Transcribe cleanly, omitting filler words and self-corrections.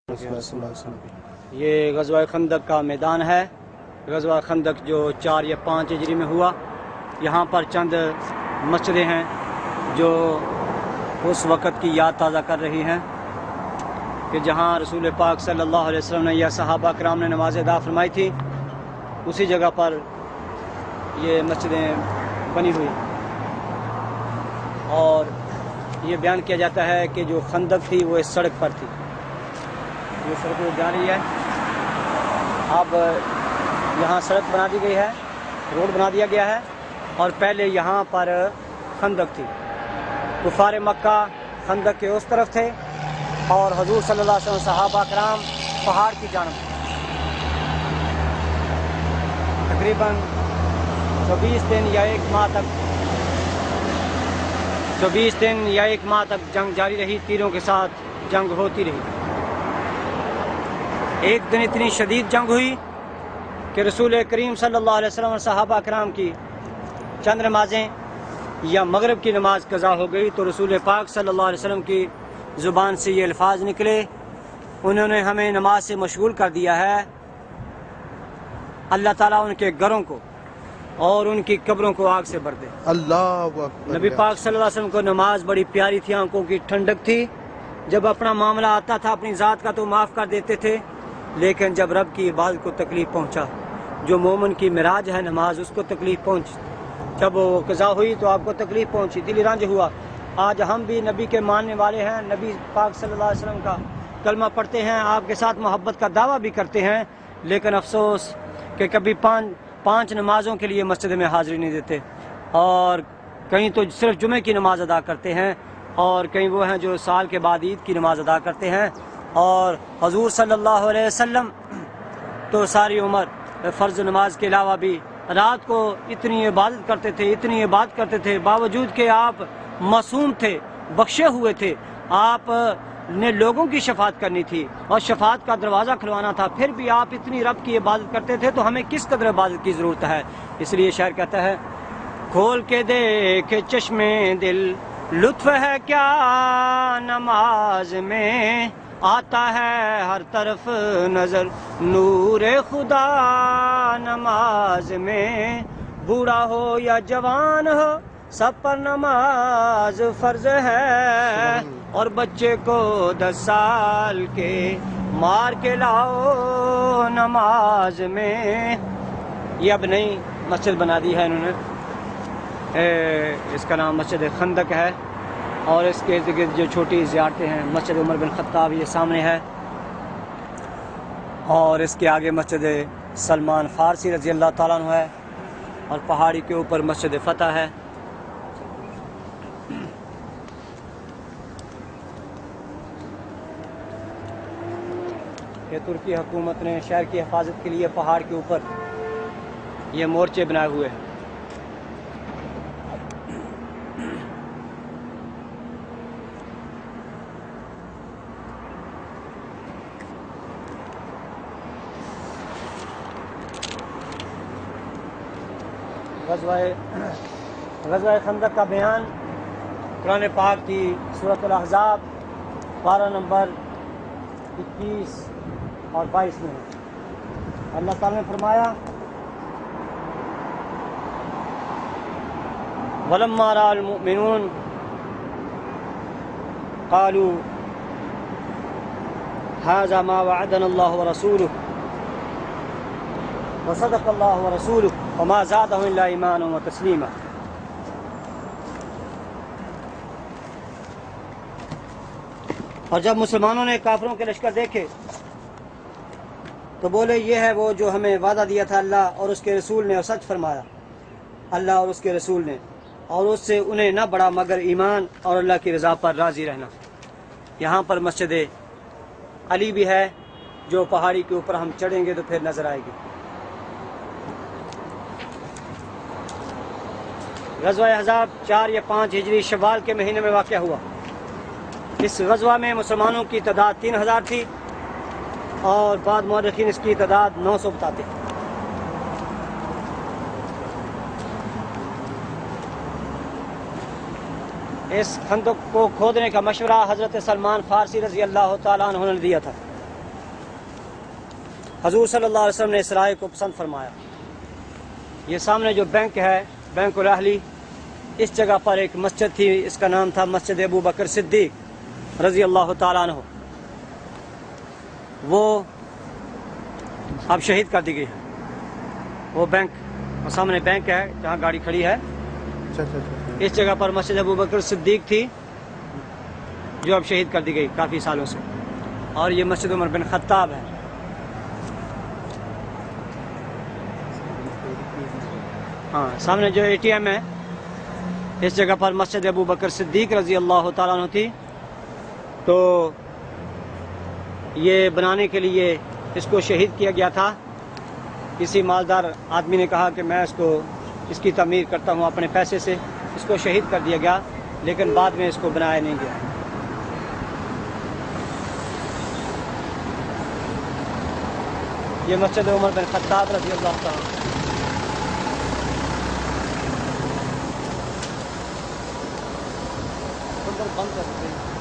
یہ غزوہ خندق کا میدان ہے۔ غزوہ خندق جو 4 یا 5 ہجری میں ہوا۔ یہاں پر چند مسجدیں ہیں جو اس وقت کی یاد تازہ کر رہی ہیں کہ جہاں رسول پاک صلی اللہ علیہ وسلم نے یا صحابہ کرام نے نماز ادا فرمائی تھی، اسی جگہ پر یہ مسجدیں بنی ہوئی، اور یہ بیان کیا جاتا ہے کہ جو خندق تھی وہ اس سڑک پر تھی، یہ سڑک جا رہی ہے۔ اب یہاں سڑک بنا دی گئی ہے، روڈ بنا دیا گیا ہے، اور پہلے یہاں پر خندق تھی۔ کفار مکہ خندق کے اس طرف تھے، اور حضور صلی اللہ علیہ وسلم صحابہ کرام پہاڑ کی جانب۔ تقریباً 24 دن یا 1 ماہ تک جنگ جاری رہی، تیروں کے ساتھ جنگ ہوتی رہی۔ ایک دن اتنی شدید جنگ ہوئی کہ رسول کریم صلی اللہ علیہ وسلم اور صحابہ کرام کی چند نمازیں یا مغرب کی نماز قضا ہو گئی، تو رسول پاک صلی اللہ علیہ وسلم کی زبان سے یہ الفاظ نکلے، انہوں نے ہمیں نماز سے مشغول کر دیا ہے، اللہ تعالیٰ ان کے گھروں کو اور ان کی قبروں کو آگ سے بھر دے۔ اللہ اکبر۔ نبی پاک صلی اللہ علیہ وسلم کو نماز بڑی پیاری تھی، آنکھوں کی ٹھنڈک تھی۔ جب اپنا معاملہ آتا تھا اپنی ذات کا تو معاف کر دیتے تھے، لیکن جب رب کی عبادت کو تکلیف پہنچا، جو مومن کی معراج ہے نماز، اس کو تکلیف پہنچی، جب وہ قضا ہوئی تو آپ کو تکلیف پہنچی، دل رنج ہوا۔ آج ہم بھی نبی کے ماننے والے ہیں، نبی پاک صلی اللہ علیہ وسلم کا کلمہ پڑھتے ہیں، آپ کے ساتھ محبت کا دعویٰ بھی کرتے ہیں، لیکن افسوس کہ کبھی پانچ نمازوں کے لیے مسجد میں حاضری نہیں دیتے، اور کہیں تو صرف جمعے کی نماز ادا کرتے ہیں، اور کہیں وہ ہیں جو سال کے بعد عید کی نماز ادا کرتے ہیں۔ اور حضور صلی اللہ علیہ وسلم تو ساری عمر فرض نماز کے علاوہ بھی رات کو اتنی عبادت کرتے تھے، باوجود کہ آپ معصوم تھے، بخشے ہوئے تھے، آپ نے لوگوں کی شفاعت کرنی تھی اور شفاعت کا دروازہ کھلوانا تھا، پھر بھی آپ اتنی رب کی عبادت کرتے تھے، تو ہمیں کس قدر عبادت کی ضرورت ہے؟ اس لیے شاعر کہتا ہے، کھول کے دیکھ چشمے دل، لطف ہے کیا نماز میں، آتا ہے ہر طرف نظر نور خدا نماز میں، بوڑھا ہو یا جوان ہو سب پر نماز فرض ہے، اور بچے کو 10 سال کے مار کے لاؤ نماز میں۔ یہ اب نئی مسجد بنا دی ہے انہوں نے، اس کا نام مسجد خندق ہے، اور اس کے ارد گرد جو چھوٹی زیارتیں ہیں، مسجد عمر بن خطاب یہ سامنے ہے، اور اس کے آگے مسجد سلمان فارسی رضی اللہ تعالیٰ عنہ ہے، اور پہاڑی کے اوپر مسجد فتح ہے۔ یہ ترکی حکومت نے شہر کی حفاظت کے لیے پہاڑ کے اوپر یہ مورچے بنائے ہوئے ہیں۔ غزوہ خندق کا بیان قرآن پاک کی سورۃ الاحزاب پارہ نمبر 21 اور 22 میں ہے۔ اللہ تعالیٰ نے فرمایا، وَلَمَّا رَأَى الْمُؤْمِنُونَ قَالُوا هَذَا مَا وَعَدَنَا اللَّهُ وَرَسُولُهُ وَصَدَقَ اللَّهُ وَرَسُولُهُ وَمَا زَادَهُمْ إِلَّا إِيمَانًا وَتَسْلِيمًا۔ اور جب مسلمانوں نے کافروں کے لشکر دیکھے تو بولے، یہ ہے وہ جو ہمیں وعدہ دیا تھا اللہ اور اس کے رسول نے، اور سچ فرمایا اللہ اور اس کے رسول نے، اور اس سے انہیں نہ بڑا مگر ایمان اور اللہ کی رضا پر راضی رہنا۔ یہاں پر مسجد علی بھی ہے، جو پہاڑی کے اوپر ہم چڑھیں گے تو پھر نظر آئے گی۔ غزوہ احزاب 4 یا 5 ہجری شوال کے مہینے میں واقع ہوا۔ اس غزوہ میں مسلمانوں کی تعداد 3000 تھی، اور بعض مورخین اس کی تعداد 900 بتاتے ہیں۔ اس خندق کو کھودنے کا مشورہ حضرت سلمان فارسی رضی اللہ تعالیٰ عنہ نے دیا تھا۔ حضور صلی اللہ علیہ وسلم نے اس رائے کو پسند فرمایا۔ یہ سامنے جو بینک ہے، بینک الاہلی، اس جگہ پر ایک مسجد تھی، اس کا نام تھا مسجد ابو بکر صدیق رضی اللہ تعالیٰ عنہ۔ وہ اب شہید کر دی گئی ہے۔ وہ بینک، وہ سامنے بینک ہے جہاں گاڑی کھڑی ہے، اس جگہ پر مسجد ابو بکر صدیق تھی جو اب شہید کر دی گئی کافی سالوں سے۔ اور یہ مسجد عمر بن خطاب ہے۔ ہاں، سامنے جو ATM ہے، اس جگہ پر مسجد ابو بکر صدیق رضی اللہ تعالیٰ عنہ تھی۔ تو یہ بنانے کے لیے اس کو شہید کیا گیا تھا۔ کسی مالدار آدمی نے کہا کہ میں اس کی تعمیر کرتا ہوں اپنے پیسے سے، اس کو شہید کر دیا گیا، لیکن بعد میں اس کو بنایا نہیں گیا۔ یہ مسجد عمر بن خطاب رضی اللہ تعالیٰ عنہ۔ بند کر